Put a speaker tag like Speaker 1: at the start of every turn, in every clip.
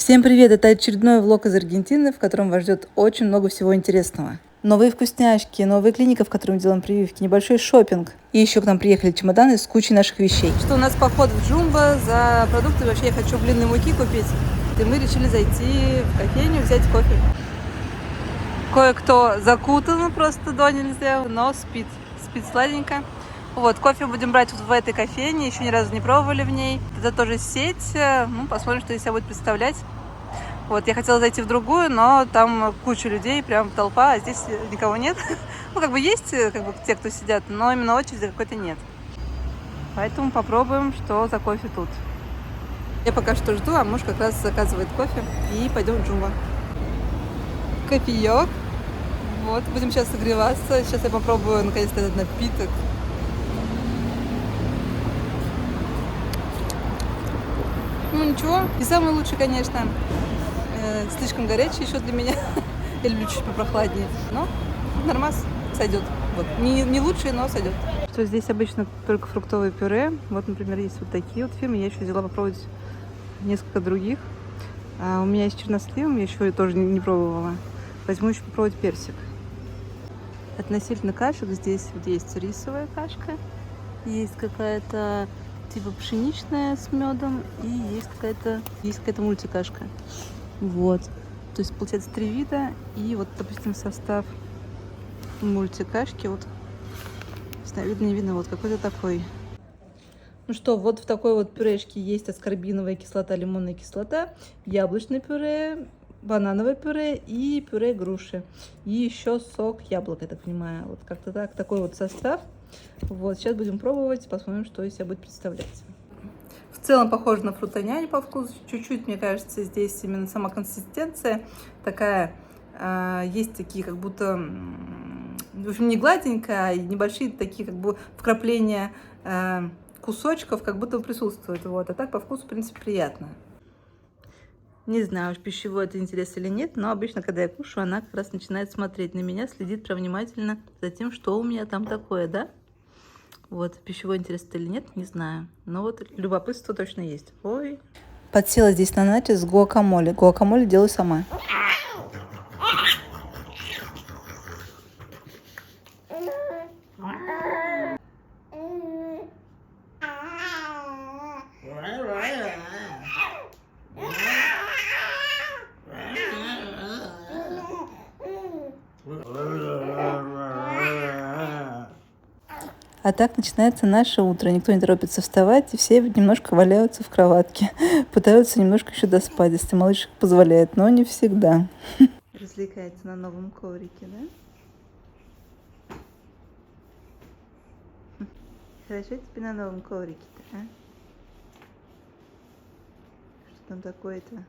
Speaker 1: Всем привет! Это очередной влог из Аргентины, в котором вас ждет очень много всего интересного. Новые вкусняшки, новая клиника, в которой мы делаем прививки, небольшой шопинг. И еще к нам приехали чемоданы с кучей наших вещей. Что у нас поход в Джумбо за продукты. Вообще я хочу блинной муки купить. И мы решили зайти в кофейню, взять кофе. Кое-кто закутан просто до нельзя, но спит. Спит сладенько. Вот, кофе будем брать вот в этой кофейне, еще ни разу не пробовали в ней. Это тоже сеть, ну, посмотрим, что из себя будет представлять. Вот, я хотела зайти в другую, но там куча людей, прям толпа, а здесь никого нет. Ну, как бы есть те, кто сидят, но именно очереди какой-то нет. Поэтому попробуем, что за кофе тут. Я пока что жду, а муж как раз заказывает кофе, и пойдем в Джумбо. Кофеек. Вот, будем сейчас согреваться. Сейчас я попробую, наконец-то, этот напиток. Ну ничего, не самый лучший, конечно. Слишком горячий еще для меня. Я люблю чуть попрохладнее. Но нормас, сойдет. Вот. Не лучший, но сойдет. Что здесь обычно только фруктовое пюре. Вот, например, есть вот такие вот фирмы. Я еще взяла попробовать несколько других. У меня есть черносливом, я еще тоже не пробовала. Возьму еще попробовать персик. Относительно кашек здесь вот есть рисовая кашка. Есть какая-то типа пшеничная с медом, и есть какая-то мультикашка. Вот. То есть получается 3 вида. И вот, допустим, состав мультикашки, вот, не знаю, видно, не видно, вот какой-то такой. Ну что, вот в такой вот пюрешке есть аскорбиновая кислота, лимонная кислота, яблочное пюре, банановое пюре и пюре груши. И еще сок яблока, я так понимаю. Вот как-то так, такой вот состав. Вот, сейчас будем пробовать, посмотрим, что из себя будет представлять. В целом похоже на фрутоняня по вкусу. Чуть-чуть, мне кажется, здесь именно сама консистенция такая. Есть такие как будто, в общем, не гладенькая, а небольшие такие как бы вкрапления кусочков, как будто присутствуют. Вот. А так по вкусу, в принципе, приятно. Не знаю, уж пищевой это интерес или нет, но обычно, когда я кушаю, она как раз начинает смотреть на меня, следит прям внимательно за тем, что у меня там такое, да? Вот, пищевой интерес это или нет, не знаю. Но вот любопытство точно есть. Ой. Подсела здесь на начос с гуакамоле. Гуакамоле делаю сама. А так начинается наше утро. Никто не торопится вставать, и все немножко валяются в кроватке. Пытаются немножко еще доспать, если малышек позволяет, но не всегда. Развлекается на новом коврике, да? Хорошо тебе на новом коврике-то, а? Что там такое-то?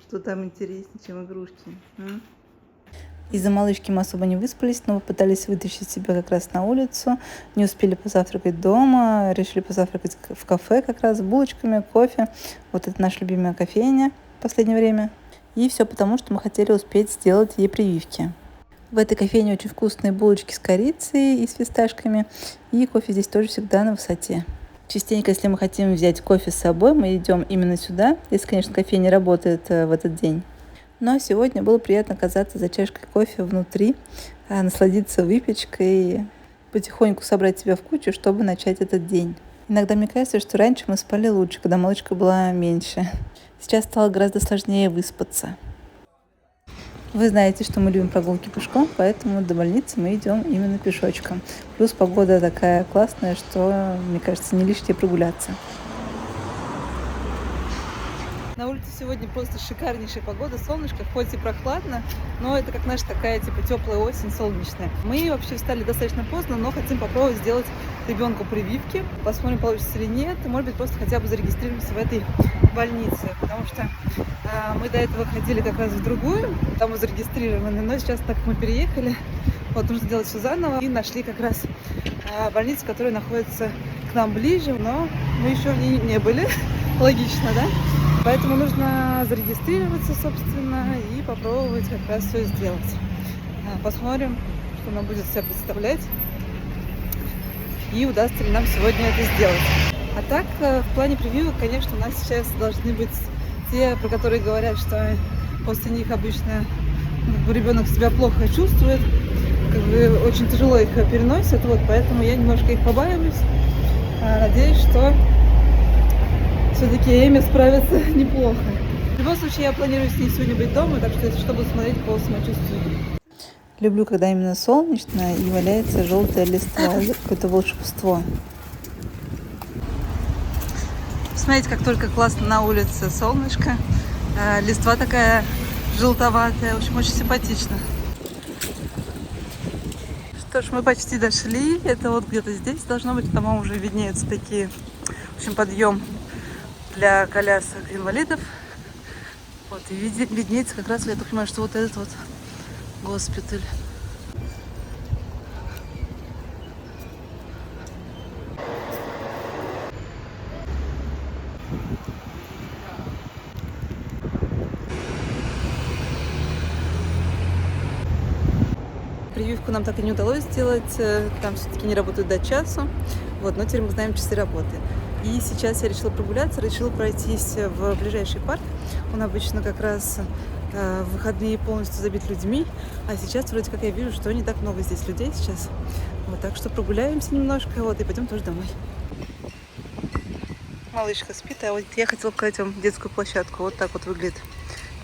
Speaker 1: Что там интереснее, чем игрушки? Из-за малышки мы особо не выспались, но попытались вытащить себя как раз на улицу. Не успели позавтракать дома, решили позавтракать в кафе как раз с булочками, кофе. Вот это наша любимая кофейня в последнее время. И все потому, что мы хотели успеть сделать ей прививки. В этой кофейне очень вкусные булочки с корицей и с фисташками. И кофе здесь тоже всегда на высоте. Частенько, если мы хотим взять кофе с собой, мы идем именно сюда, если, конечно, кофейня работает в этот день. Но сегодня было приятно оказаться за чашкой кофе внутри, насладиться выпечкой, потихоньку собрать себя в кучу, чтобы начать этот день. Иногда мне кажется, что раньше мы спали лучше, когда малышка была меньше. Сейчас стало гораздо сложнее выспаться. Вы знаете, что мы любим прогулки пешком, поэтому до больницы мы идем именно пешочком. Плюс погода такая классная, что, мне кажется, не лишнее прогуляться. На улице сегодня просто шикарнейшая погода, солнышко, хоть и прохладно, но это как наша такая типа теплая осень, солнечная. Мы вообще встали достаточно поздно, но хотим попробовать сделать ребенку прививки. Посмотрим, получится или нет, и может быть просто хотя бы зарегистрируемся в этой больнице, потому что мы до этого ходили как раз в другую, там мы зарегистрированы, но сейчас так как мы переехали, вот нужно делать все заново, и нашли как раз больницу, которая находится к нам ближе, но мы еще в ней не были, логично, да? Поэтому нужно зарегистрироваться, собственно, и попробовать как раз все сделать. Посмотрим, что она будет себя представлять и удастся ли нам сегодня это сделать. А так, в плане прививок, конечно, у нас сейчас должны быть те, про которые говорят, что после них обычно ребенок себя плохо чувствует, как бы очень тяжело их переносит, вот, поэтому я немножко их побаиваюсь. Надеюсь, что все-таки Эми справится неплохо. В любом случае, я планирую с ней сегодня быть дома, так что, если что, буду смотреть по самочувствию. Люблю, когда именно солнечно и валяется желтая листва, какое-то волшебство. Смотрите, как только классно на улице солнышко, листва такая желтоватая, в общем, очень симпатично. Что ж, мы почти дошли, это вот где-то здесь должно быть, по-моему, уже виднеются такие, в общем, подъем для колясок инвалидов. Вот, и виднеется как раз, я так понимаю, что вот этот вот госпиталь. Прививку нам так и не удалось сделать, там все-таки не работают до часу, вот, но теперь мы знаем часы работы. И сейчас я решила прогуляться, решила пройтись в ближайший парк. Он обычно как раз в выходные полностью забит людьми, а сейчас вроде как я вижу, что не так много здесь людей сейчас. Вот, так что прогуляемся немножко, вот, и пойдем тоже домой. Малышка спит, а вот я хотела показать вам детскую площадку. Вот так вот выглядит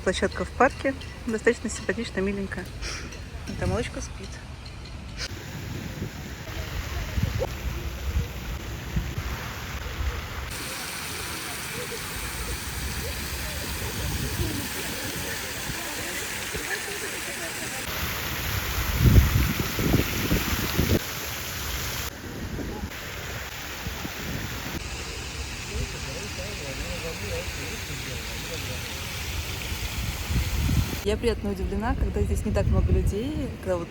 Speaker 1: площадка в парке, достаточно симпатичная, миленькая. Эта малышка спит. Я приятно удивлена, когда здесь не так много людей, когда вот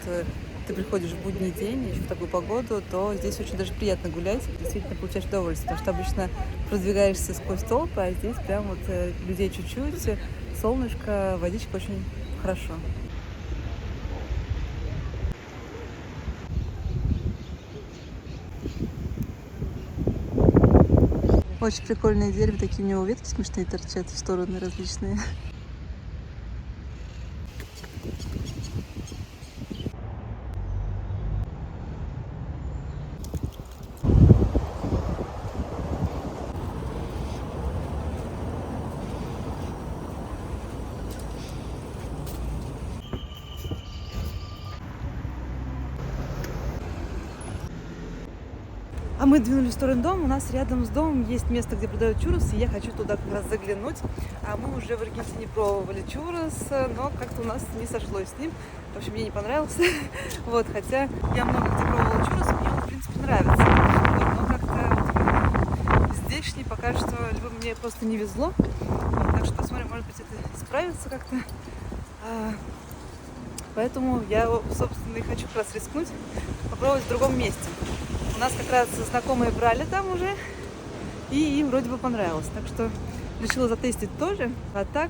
Speaker 1: ты приходишь в будний день, еще в такую погоду, то здесь очень даже приятно гулять, действительно получаешь удовольствие, потому что обычно продвигаешься сквозь толпы, а здесь прям вот людей чуть-чуть, солнышко, водичка, очень хорошо. Очень прикольное дерево, такие у него ветки смешные торчат в стороны различные. А мы двинулись в сторону дома. У нас рядом с домом есть место, где продают чуррос, и я хочу туда как раз заглянуть. А мы уже в Аргентине пробовали чуррос, но как-то у нас не сошлось с ним. В общем, мне не понравился. Вот, хотя я много где пробовала чуррос, мне он, в принципе, нравится. Вот, но как-то вот, здешний пока что либо мне просто не везло. Вот, так что посмотрим, может быть, это справится как-то. Поэтому я, собственно, и хочу как раз рискнуть, попробовать в другом месте. У нас как раз знакомые брали там уже, и им вроде бы понравилось. Так что решила затестить тоже. А так,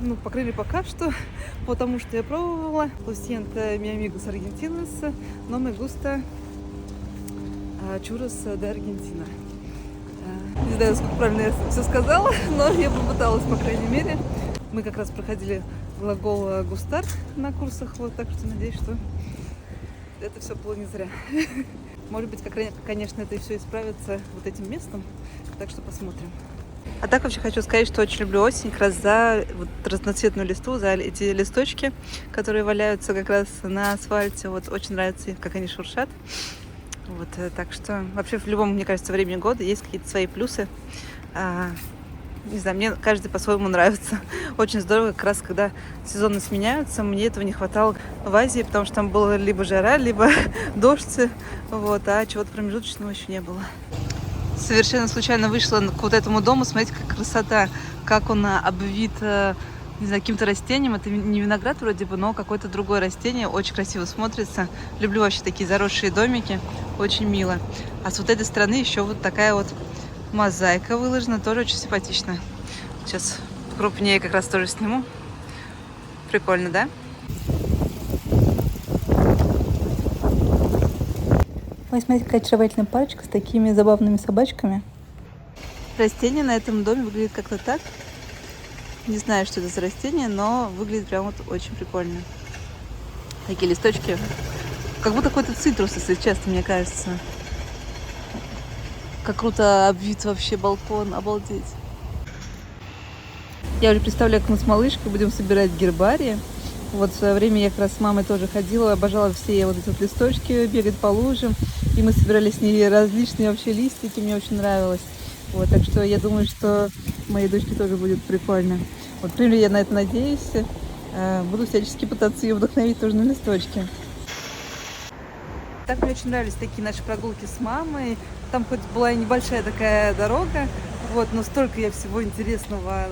Speaker 1: ну, по крайней мере, пока что, потому что я пробовала Lo siento, mi amigos argentinos, no me gusta churros de Argentina. Не знаю, сколько правильно я все сказала, но я попыталась, по крайней мере. Мы как раз проходили глагол густар на курсах, вот, так что надеюсь, что это все было не зря. Может быть, конечно, это и все исправится вот этим местом, так что посмотрим. А так вообще хочу сказать, что очень люблю осень, как раз за вот разноцветную листву, за эти листочки, которые валяются как раз на асфальте. Вот очень нравится, как они шуршат. Вот, так что вообще в любом, мне кажется, времени года есть какие-то свои плюсы. Не знаю, мне каждый по-своему нравится. Очень здорово, как раз когда сезоны сменяются. Мне этого не хватало в Азии, потому что там было либо жара, либо дождь. Вот, а чего-то промежуточного еще не было. Совершенно случайно вышла к вот этому дому. Смотрите, как красота, как он обвит, не знаю, каким-то растением. Это не виноград вроде бы, но какое-то другое растение. Очень красиво смотрится. Люблю вообще такие заросшие домики. Очень мило. А с вот этой стороны еще вот такая вот мозаика выложена, тоже очень симпатично. Сейчас крупнее как раз тоже сниму. Прикольно, да? Ой, смотрите, какая очаровательная парочка с такими забавными собачками. Растение на этом доме выглядит как-то так. Не знаю, что это за растение, но выглядит прям вот очень прикольно. Такие листочки. Как будто какой-то цитрус, если честно, мне кажется. Как круто обвит вообще балкон, обалдеть. Я уже представляю, как мы с малышкой будем собирать гербарии. Вот в свое время я как раз с мамой тоже ходила, обожала все вот эти вот листочки, бегать по лужам. И мы собирали с ней различные вообще листики, мне очень нравилось. Вот, так что я думаю, что моей дочке тоже будет прикольно. Вот, например, я на это надеюсь. Буду всячески пытаться ее вдохновить тоже на листочке. Так мне очень нравились такие наши прогулки с мамой. Там хоть была и небольшая такая дорога, вот, но столько я всего интересного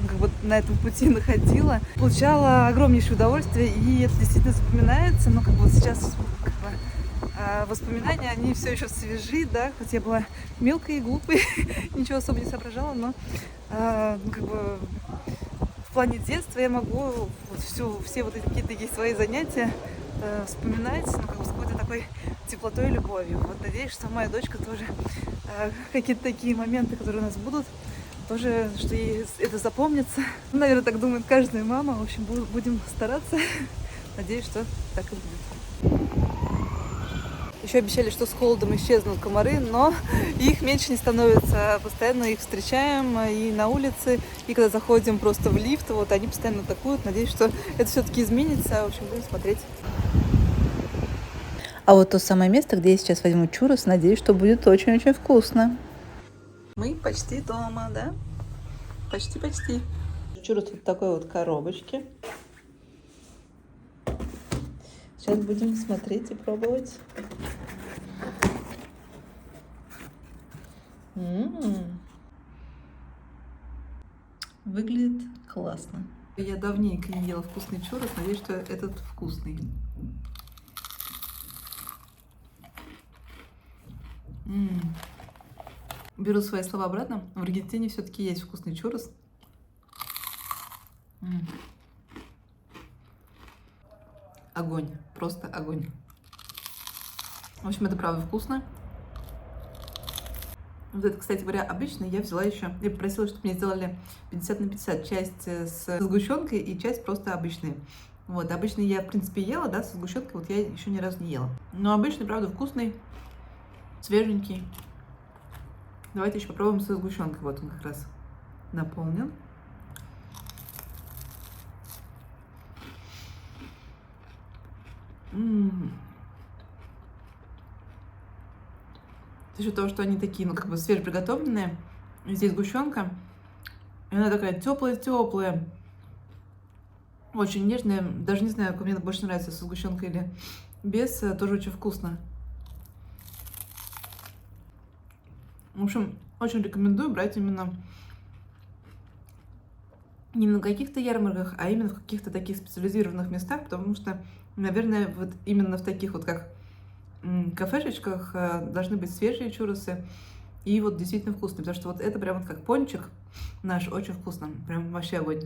Speaker 1: как бы на этом пути находила. Получала огромнейшее удовольствие, и это действительно запоминается. Но как бы вот сейчас как бы, воспоминания, они все еще свежи, да, хоть я была мелкой и глупой, ничего особо не соображала, но как бы в плане детства я могу вот все вот эти какие-то такие свои занятия вспоминать, ну, как бы с какой-то такой теплотой и любовью. Вот надеюсь, что моя дочка тоже какие-то такие моменты, которые у нас будут, тоже, что ей это запомнится. Наверное, так думает каждая мама. В общем, будем стараться. Надеюсь, что так и будет. Еще обещали, что с холодом исчезнут комары, но их меньше не становится. Постоянно их встречаем и на улице, и когда заходим просто в лифт, вот они постоянно атакуют. Надеюсь, что это все-таки изменится. В общем, будем смотреть. А вот то самое место, где я сейчас возьму чурос, надеюсь, что будет очень-очень вкусно. Мы почти дома, да? Почти-почти. Чурос вот в такой вот коробочке. Сейчас будем смотреть и пробовать. Выглядит классно. Я давненько не ела вкусный чурос. Надеюсь, что этот вкусный. Беру свои слова обратно. В Аргентине все-таки есть вкусный чурос. Огонь. Просто огонь. В общем, это правда вкусно. Вот это, кстати говоря, обычно я взяла еще... Я попросила, чтобы мне сделали 50 на 50. Часть с сгущенкой и часть просто обычные. Вот, обычно я, в принципе, ела, да, со сгущенкой. Вот я еще ни разу не ела. Но обычный, правда, вкусный. Свеженький. Давайте еще попробуем со сгущенкой. Вот он как раз наполнен. За счет того, что они такие, ну, как бы свежеприготовленные. Здесь сгущенка. И она такая теплая-теплая. Очень нежная. Даже не знаю, как мне больше нравится, со сгущенкой или без. Тоже очень вкусно. В общем, очень рекомендую брать именно не на каких-то ярмарках, а именно в каких-то таких специализированных местах, потому что, наверное, вот именно в таких вот как кафешечках должны быть свежие чуросы и вот действительно вкусные, потому что вот это прям вот как пончик наш, очень вкусно, прям вообще огонь.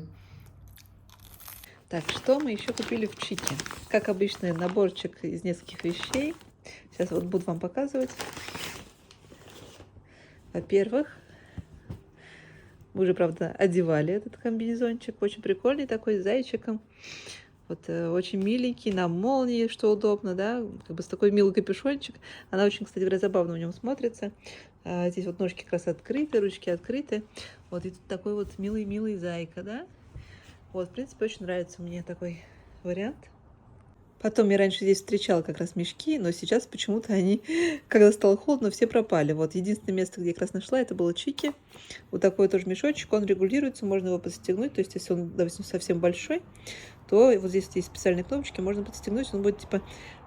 Speaker 1: Так, что мы еще купили в Чике? Как обычно, наборчик из нескольких вещей. Сейчас вот буду вам показывать. Во-первых, мы уже, правда, одевали этот комбинезончик. Очень прикольный такой, с зайчиком. Вот очень миленький, на молнии, что удобно, да. Как бы с такой милый капюшончик. Она очень, кстати говоря, забавно в нем смотрится. Здесь вот ножки как раз открыты, ручки открыты. Вот и тут такой вот милый-милый зайка, да. Вот, в принципе, очень нравится мне такой вариант. Потом я раньше здесь встречала как раз мешки, но сейчас почему-то они, когда стало холодно, все пропали. Вот единственное место, где я как раз нашла, это было Чики. Вот такой тоже мешочек, он регулируется, можно его подстегнуть. То есть, если он, допустим, совсем большой, то вот здесь есть специальные кнопочки, можно подстегнуть, он будет типа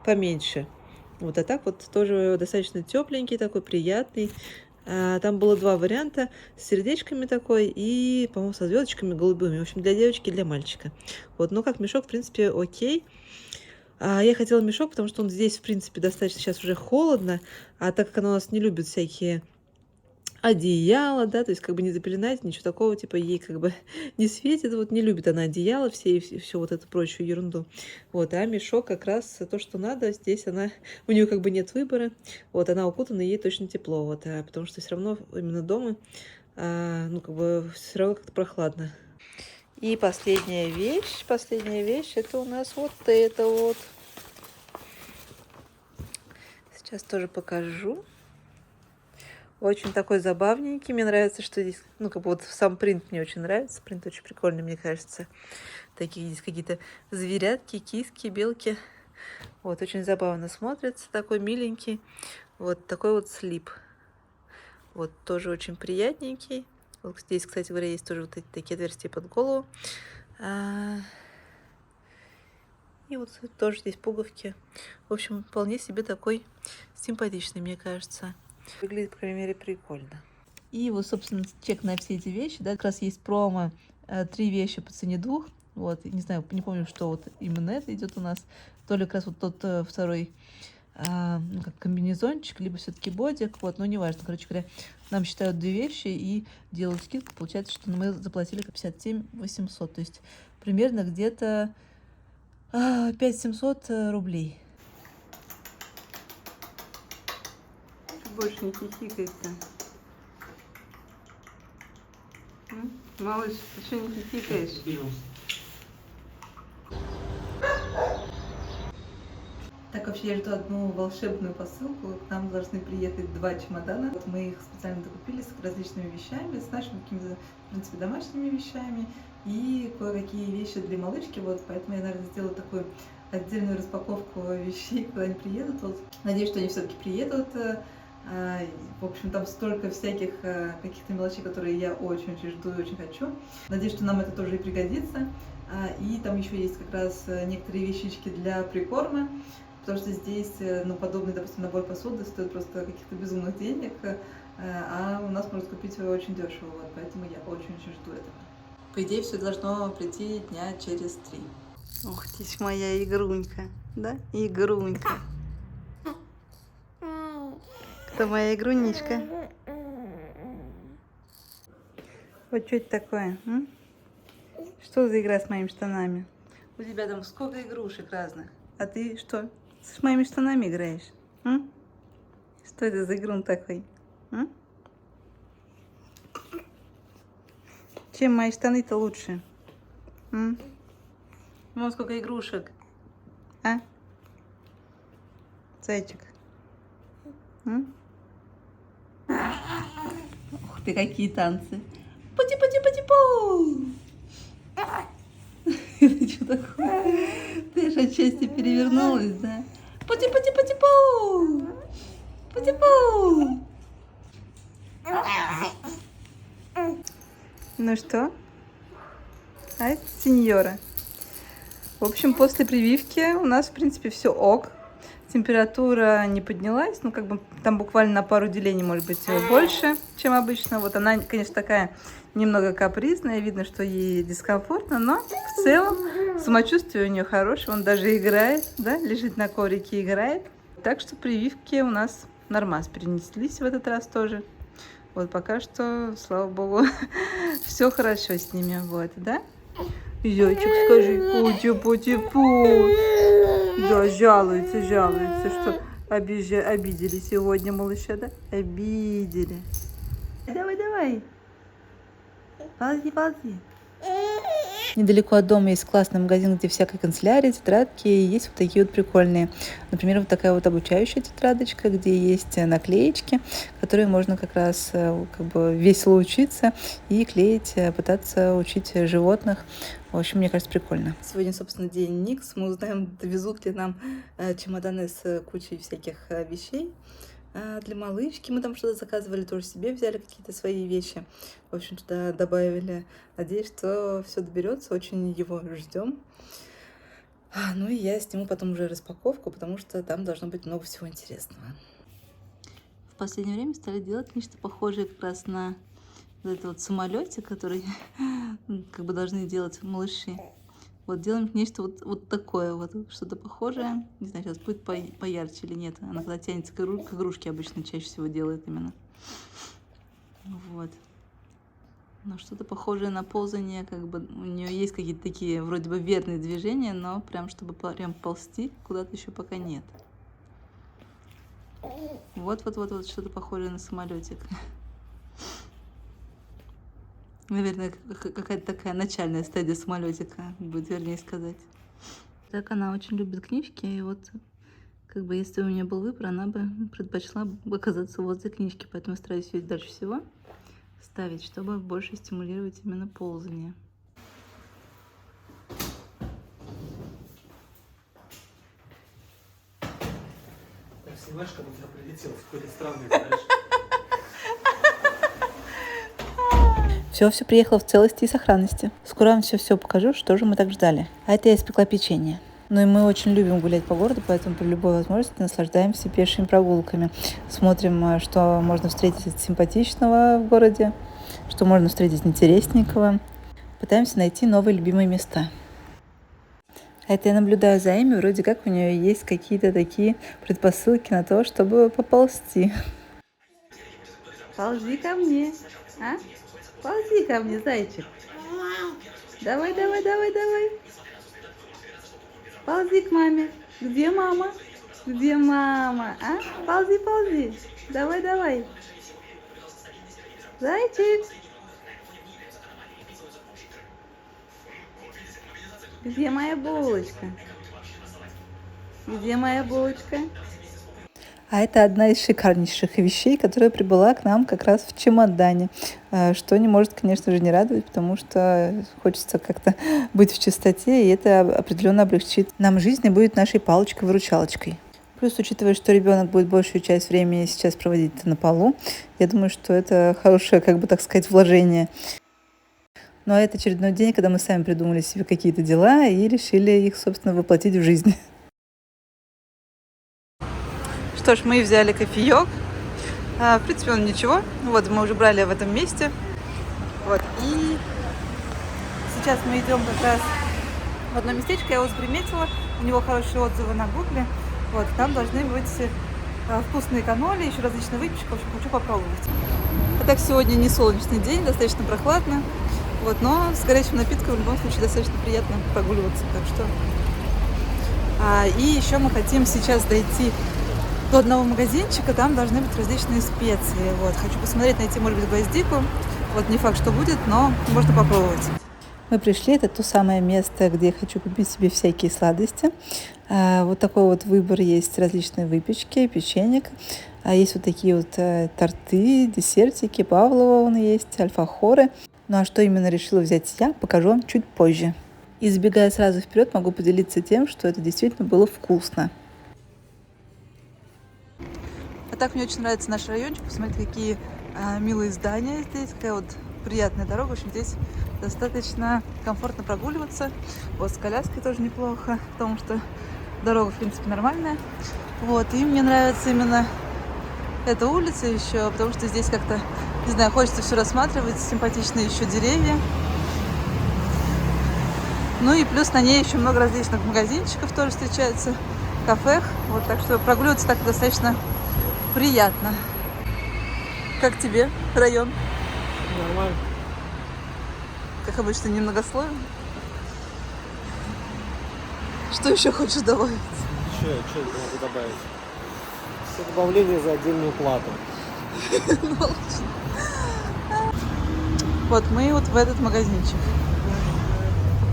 Speaker 1: поменьше. Вот, а так вот тоже достаточно тепленький такой, приятный. Там было два варианта, с сердечками такой и, по-моему, со звездочками голубыми. В общем, для девочки и для мальчика. Вот, но как мешок, в принципе, окей. Я хотела мешок, потому что он здесь, в принципе, достаточно сейчас уже холодно, а так как она у нас не любит всякие одеяла, да, то есть как бы не запеленать, ничего такого, типа ей как бы не светит, вот не любит она одеяло все и все вот эту прочую ерунду. Вот, а мешок как раз то, что надо, здесь она, у нее как бы нет выбора, вот, она укутана, ей точно тепло, вот, потому что все равно именно дома
Speaker 2: ну, как бы все равно как-то прохладно.
Speaker 1: И последняя вещь, это у нас вот это вот. Сейчас тоже покажу. Очень такой забавненький. Мне нравится, что здесь, ну, как бы вот сам принт мне очень нравится. Принт очень прикольный, мне кажется. Такие здесь какие-то зверятки, киски, белки. Вот, очень забавно смотрится. Такой миленький. Вот такой вот слип. Вот, тоже очень приятненький. Вот здесь, кстати говоря, есть тоже вот эти такие отверстия под голову. И вот тоже здесь пуговки. В общем, вполне себе такой симпатичный, мне кажется. Выглядит, по крайней мере, прикольно. И вот, собственно, чек на все эти вещи. Да, как раз есть промо 3 вещи по цене 2. Вот, не знаю, не помню, что вот именно это идет у нас. То ли как раз вот тот второй ну, как комбинезончик, либо все-таки бодик. Вот, но неважно. Короче говоря, нам считают 2 вещи и делают скидку. Получается, что мы заплатили 57 800. То есть примерно где-то 5700 рублей. Больше не хихикается. Малыш, ты что не хихикаешь? Так, вообще я жду одну волшебную посылку. К нам должны приехать 2 чемодана. Вот мы их специально докупили с различными вещами, с нашими какими-то, в принципе, домашними вещами и кое-какие вещи для малышки. Вот, поэтому я, наверное, сделаю такую отдельную распаковку вещей, когда они приедут. Вот. Надеюсь, что они все-таки приедут. В общем, там столько всяких каких-то мелочей, которые я очень-очень жду и очень хочу. Надеюсь, что нам это тоже и пригодится. И там еще есть как раз некоторые вещички для прикорма. Потому что здесь, ну, подобный, допустим, набор посуды стоит просто каких-то безумных денег, а у нас можно купить его очень дешево, вот, поэтому я очень-очень жду этого. По идее, все должно прийти дня через 3. Ух ты, моя игрунька, да? Игрунька. Кто моя игрунечка? Вот что это такое? Что за игра с моими штанами? У тебя там сколько игрушек разных, а ты что? С моими штанами играешь? Что это за игрун такой? Чем мои штаны-то лучше? Вон сколько игрушек. А? Зайчик. Ух ты, какие танцы. Пути-пути-пути-пу! Это что такое? Ты же отчасти перевернулась, да? Пути-пути-пути-пу! Пути-пу! Ну что? А это сеньора. В общем, после прививки у нас, в принципе, все ок. Температура не поднялась, ну, как бы там буквально на пару делений, может быть, больше, чем обычно. Вот она, конечно, такая немного капризная, видно, что ей дискомфортно, но в целом самочувствие у нее хорошее, он даже играет, да, лежит на коврике и играет. Так что прививки у нас нормас перенеслись в этот раз тоже. Вот пока что, слава богу, все хорошо с ними, вот, да? Зайчик, скажи, пути-пути-пу. Да, жалуется, что обидели сегодня малыша, да? Обидели. Давай. Ползи. Недалеко от дома есть классный магазин, где всякая канцелярия, тетрадки, и есть вот такие вот прикольные. Например, вот такая вот обучающая тетрадочка, где есть наклеечки, которые можно как раз как бы весело учиться и клеить, пытаться учить животных. В общем, мне кажется, прикольно. Сегодня, собственно, день Никс. Мы узнаем, довезут ли нам чемоданы с кучей всяких вещей для малышки. Мы там что-то заказывали, тоже себе взяли какие-то свои вещи. В общем, туда добавили. Надеюсь, что все доберется. Очень его ждем. Ну и я сниму потом уже распаковку, потому что там должно быть много всего интересного. В последнее время стали делать нечто похожее как раз на вот этот вот самолетик, который как бы должны делать малыши. Вот делаем нечто вот такое, вот что-то похожее. Не знаю, сейчас будет поярче или нет. Она когда тянется к игрушке, обычно чаще всего делает именно. Вот. Но что-то похожее на ползание, как бы у нее есть какие-то такие вроде бы верные движения, но прям чтобы прям ползти куда-то еще пока нет. Вот, что-то похожее на самолетик. Наверное, какая-то такая начальная стадия самолетика, будет вернее сказать. Так она очень любит книжки, и вот как бы если у меня был выбор, она бы предпочла бы оказаться возле книжки, поэтому стараюсь ее дальше всего ставить, чтобы больше стимулировать именно ползание.
Speaker 3: Так снимаешь, как будто прилетел в какой-то странный, знаешь.
Speaker 1: Все приехало в целости и сохранности. Скоро вам все покажу, что же мы так ждали. А это я испекла печенье. Ну и мы очень любим гулять по городу, поэтому при любой возможности наслаждаемся пешими прогулками. Смотрим, что можно встретить симпатичного в городе, что можно встретить интересненького. Пытаемся найти новые любимые места. А это я наблюдаю за Эми, вроде как у нее есть какие-то такие предпосылки на то, чтобы поползти. Ползи ко мне, а? Ползи ко мне, зайчик. Давай. Ползи к маме. Где мама? Где мама? А? Ползи. Давай. Зайчик. Где моя булочка? Где моя булочка? А это одна из шикарнейших вещей, которая прибыла к нам как раз в чемодане, что не может, конечно же, не радовать, потому что хочется как-то быть в чистоте, и это определенно облегчит нам жизнь и будет нашей палочкой-выручалочкой. Плюс, учитывая, что ребенок будет большую часть времени сейчас проводить на полу, я думаю, что это хорошее, как бы так сказать, вложение. Ну а это очередной день, когда мы сами придумали себе какие-то дела и решили их, собственно, воплотить в жизнь. Что ж, мы взяли кофеек. В принципе, он ничего. Вот, мы уже брали в этом месте. Вот, и сейчас мы идем как раз в одно местечко. Я его заприметила. У него хорошие отзывы на Гугле. Вот, там должны быть вкусные каноли, еще различная выпечка. В общем, хочу попробовать. А так, сегодня не солнечный день, достаточно прохладно. Вот, но с горячим напитком в любом случае достаточно приятно прогуливаться. Так что... И еще мы хотим сейчас дойти до одного магазинчика, там должны быть различные специи. Вот. Хочу посмотреть, найти, может быть, гвоздику. Вот не факт, что будет, но можно попробовать. Мы пришли, это то самое место, где я хочу купить себе всякие сладости. Вот такой вот выбор есть, различные выпечки, печенек. Есть вот такие вот торты, десертики, павлова вон есть, альфахоры. Ну а что именно решила взять я, покажу вам чуть позже. И забегая сразу вперед, могу поделиться тем, что это действительно было вкусно. А так мне очень нравится наш райончик. Посмотрите, какие милые здания здесь. Такая вот приятная дорога. В общем, здесь достаточно комфортно прогуливаться. Вот с коляской тоже неплохо, потому что дорога, в принципе, нормальная. Вот, и мне нравится именно эта улица еще, потому что здесь как-то, не знаю, хочется все рассматривать. Симпатичные еще деревья. Ну и плюс на ней еще много различных магазинчиков тоже встречаются, кафе. Вот, так что прогуливаться так достаточно приятно. Как тебе район?
Speaker 3: Нормально.
Speaker 1: Как обычно, немногословен. Что еще хочешь добавить?
Speaker 3: Что могу добавить? Все добавления за отдельную плату.
Speaker 1: Вот мы вот в этот магазинчик.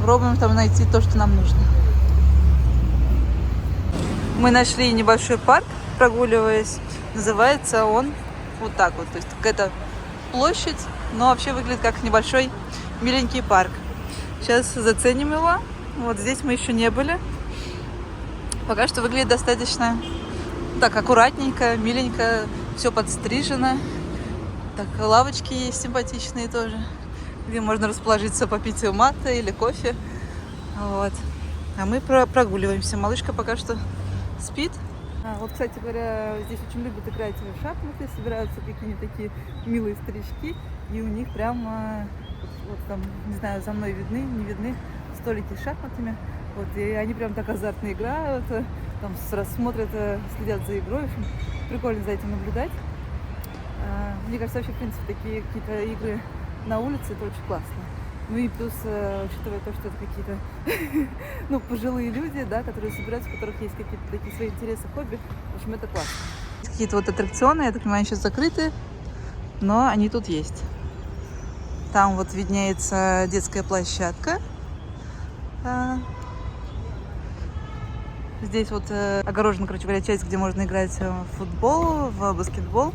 Speaker 1: Пробуем там найти то, что нам нужно. Мы нашли небольшой парк, прогуливаясь. Называется он вот так вот. То есть какая-то площадь, но вообще выглядит как небольшой миленький парк. Сейчас заценим его. Вот здесь мы еще не были. Пока что выглядит достаточно так аккуратненько, миленько. Все подстрижено. Так, лавочки есть симпатичные тоже, где можно расположиться, попить мата или кофе. Вот. А мы прогуливаемся. Малышка пока что спит. Вот, кстати говоря, здесь очень любят играть в шахматы, собираются какие-нибудь такие милые старички, и у них прямо, вот там, не знаю, за мной видны, не видны столики с шахматами. Вот, и они прям так азартно играют, там смотрят, следят за игрой. В общем, прикольно за этим наблюдать. Мне кажется, вообще, в принципе, такие какие-то игры на улице, это очень классно. Ну и плюс, учитывая то, что это какие-то ну, пожилые люди, да, которые собираются, у которых есть какие-то такие свои интересы, хобби. В общем, это классно. Какие-то вот аттракционы, я так понимаю, сейчас закрыты, но они тут есть. Там вот виднеется детская площадка. Здесь вот огорожена, короче говоря, часть, где можно играть в футбол, в баскетбол.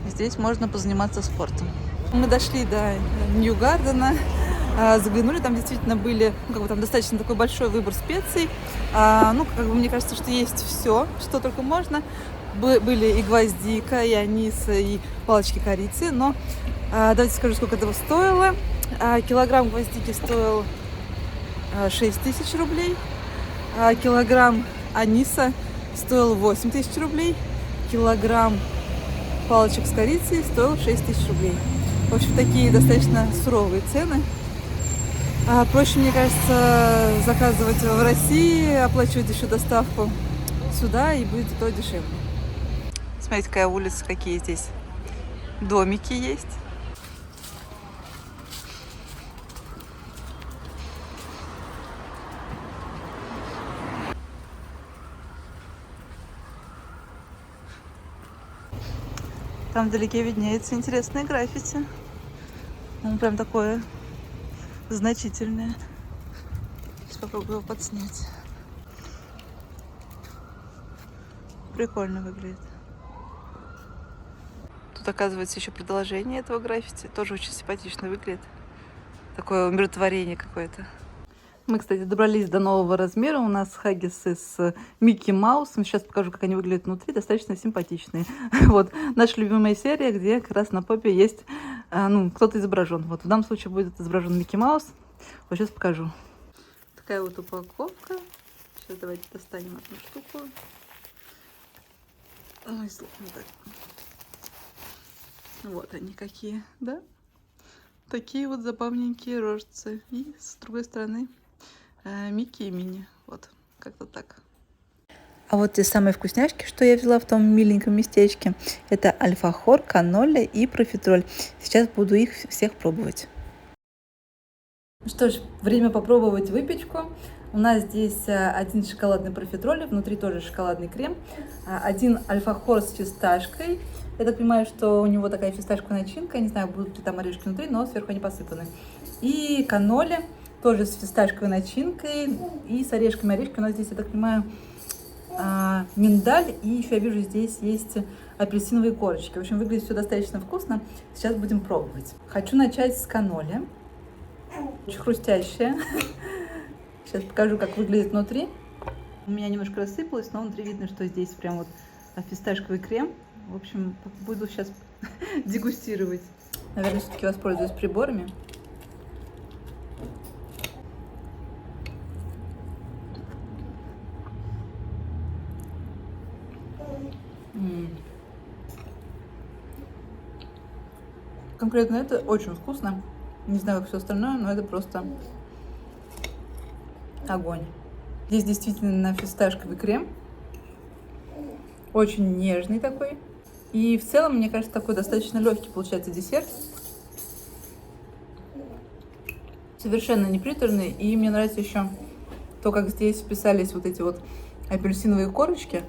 Speaker 1: Здесь можно позаниматься спортом. Мы дошли до Нью-Гардена, заглянули, там действительно были, там достаточно такой большой выбор специй. Мне кажется, что есть все, что только можно. Были и гвоздика, и анис, и палочки корицы, но давайте скажу, сколько этого стоило. Килограмм гвоздики стоил 6 тысяч рублей, килограмм аниса стоил 8 тысяч рублей, килограмм палочек с корицей стоил 6 тысяч рублей. В общем, такие достаточно суровые цены. Проще, мне кажется, заказывать в России, оплачивать еще доставку сюда, и будет то дешевле. Смотрите, какая улица, какие здесь домики есть. Там вдалеке виднеется интересное граффити. Он прям такое значительное. Сейчас попробую его подснять. Прикольно выглядит. Тут, оказывается, еще продолжение этого граффити. Тоже очень симпатично выглядит. Такое умиротворение какое-то. Мы, кстати, добрались до нового размера. У нас хаггисы с Микки Маусом. Сейчас покажу, как они выглядят внутри. Достаточно симпатичные. Вот наша любимая серия, где как раз на попе есть, кто-то изображен. Вот в данном случае будет изображен Микки Маус. Вот сейчас покажу. Такая вот упаковка. Сейчас давайте достанем одну штуку. Ой, сложно так. Вот они какие, да? Такие вот забавненькие рожицы. И с другой стороны Микки и Мини. Вот, как-то так. А вот те самые вкусняшки, что я взяла в том миленьком местечке, это альфахор, каноли и профитроль. Сейчас буду их всех пробовать. Что ж, время попробовать выпечку. У нас здесь один шоколадный профитроль, внутри тоже шоколадный крем, один альфахор с фисташкой. Я так понимаю, что у него такая фисташковая начинка, не знаю, будут ли там орешки внутри, но сверху они посыпаны. И каноли, тоже с фисташковой начинкой и с орешками. Орешки у нас здесь, я так понимаю, миндаль, и еще я вижу, здесь есть апельсиновые корочки. В общем, выглядит все достаточно вкусно. Сейчас будем пробовать. Хочу начать с каноли. Очень хрустящая. Сейчас покажу, как выглядит внутри. У меня немножко рассыпалось, но внутри видно, что здесь прям вот фисташковый крем. В общем, буду сейчас дегустировать. Наверное, все-таки воспользуюсь приборами. Конкретно это очень вкусно. Не знаю, как все остальное, но это просто огонь. Здесь действительно фисташковый крем. Очень нежный такой. И в целом, мне кажется, такой достаточно легкий получается десерт. Совершенно не приторный. И мне нравится еще то, как здесь вписались вот эти вот апельсиновые корочки.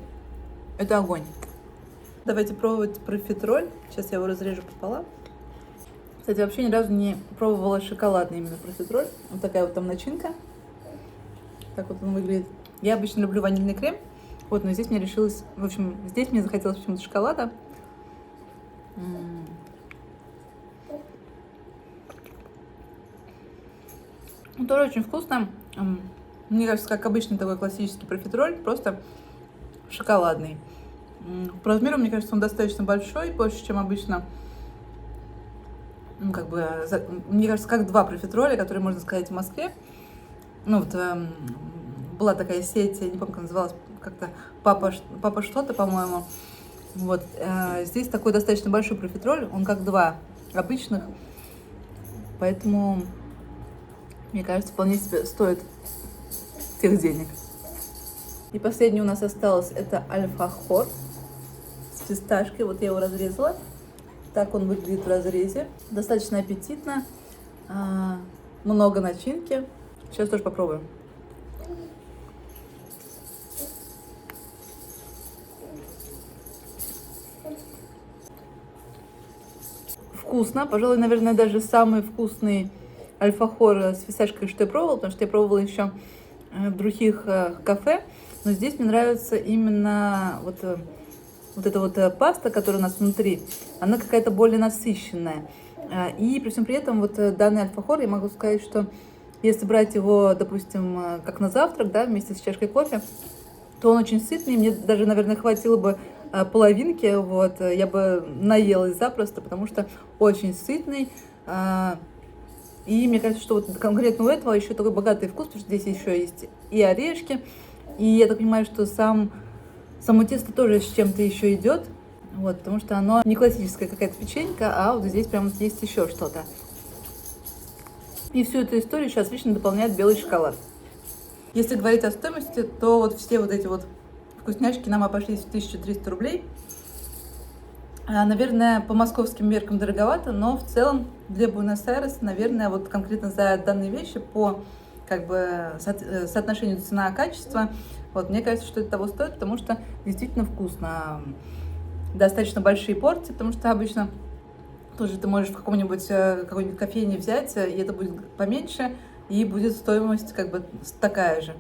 Speaker 1: Это огонь. Давайте пробовать профитроль. Сейчас я его разрежу пополам. Кстати, вообще ни разу не пробовала шоколадный именно профитроль. Вот такая вот там начинка. Так вот он выглядит. Я обычно люблю ванильный крем. Вот, но здесь мне решилось... В общем, здесь мне захотелось почему-то шоколада. Тоже очень вкусно. Мне кажется, как обычный такой классический профитроль, просто шоколадный. По размеру, мне кажется, он достаточно большой, больше, чем обычно. Мне кажется, как два профитроля, которые, можно сказать, в Москве. Была такая сеть, я не помню, как называлась, как-то папа что-то, по-моему. Вот, здесь такой достаточно большой профитроль, он как два обычных, поэтому, мне кажется, вполне себе стоит тех денег. И последний у нас осталось, это альфахор с фисташкой, вот я его разрезала. Так он выглядит в разрезе. Достаточно аппетитно. Много начинки. Сейчас тоже попробуем. вкусно. Пожалуй, наверное, даже самый вкусный альфахор с фисташкой, что я пробовала, потому что я пробовала еще в других кафе. Но здесь мне нравится именно вот эта вот паста, которая у нас внутри. Она какая-то более насыщенная. И при всем при этом вот данный альфахор, я могу сказать, что если брать его, допустим, как на завтрак, да, вместе с чашкой кофе, то он очень сытный. Мне даже, наверное, хватило бы половинки, вот, я бы наелась запросто, потому что очень сытный. И мне кажется, что вот конкретно у этого еще такой богатый вкус, потому что здесь еще есть и орешки, и я так понимаю, что само тесто тоже с чем-то еще идет, вот, потому что оно не классическая какая-то печенька, а вот здесь прям есть еще что-то. И всю эту историю сейчас отлично дополняет белый шоколад. Если говорить о стоимости, то вот все вот эти вот вкусняшки нам обошлись в 1300 рублей. Наверное, по московским меркам дороговато, но в целом для Буэнос-Айреса, наверное, вот конкретно за данные вещи по как бы соотношению цена-качество, вот мне кажется, что это того стоит, потому что действительно вкусно. Достаточно большие порции, потому что обычно тоже ты можешь в какой-нибудь кофейне взять, и это будет поменьше, и будет стоимость как бы такая же.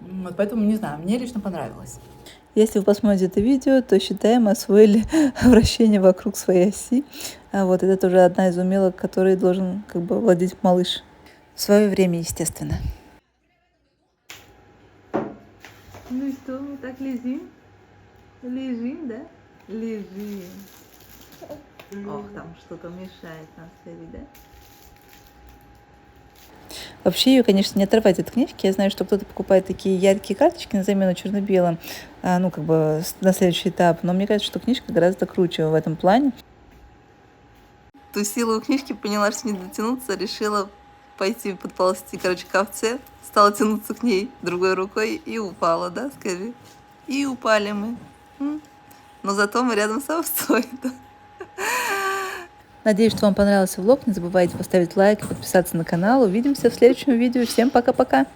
Speaker 1: Вот поэтому, не знаю, мне лично понравилось. Если вы посмотрите это видео, то считаем, мы освоили вращение вокруг своей оси. Вот это тоже одна из умелок, которой должен как бы владеть малыш. В свое время, естественно. Ну что, мы так лежим? Лежим, да? Лежим. Ох, там что-то мешает нам сидеть, да? Вообще ее, конечно, не оторвать от книжки. Я знаю, что кто-то покупает такие яркие карточки на замену черно-белым, ну, как бы на следующий этап. Но мне кажется, что книжка гораздо круче в этом плане. Ту силу у книжки поняла, что не дотянуться, решила пойти подползти, короче, к овце. Стала тянуться к ней другой рукой и упала, да, скажи? И упали мы. Но зато мы рядом с овцой, да. Надеюсь, что вам понравился влог. Не забывайте поставить лайк и подписаться на канал. Увидимся в следующем видео. Всем пока-пока!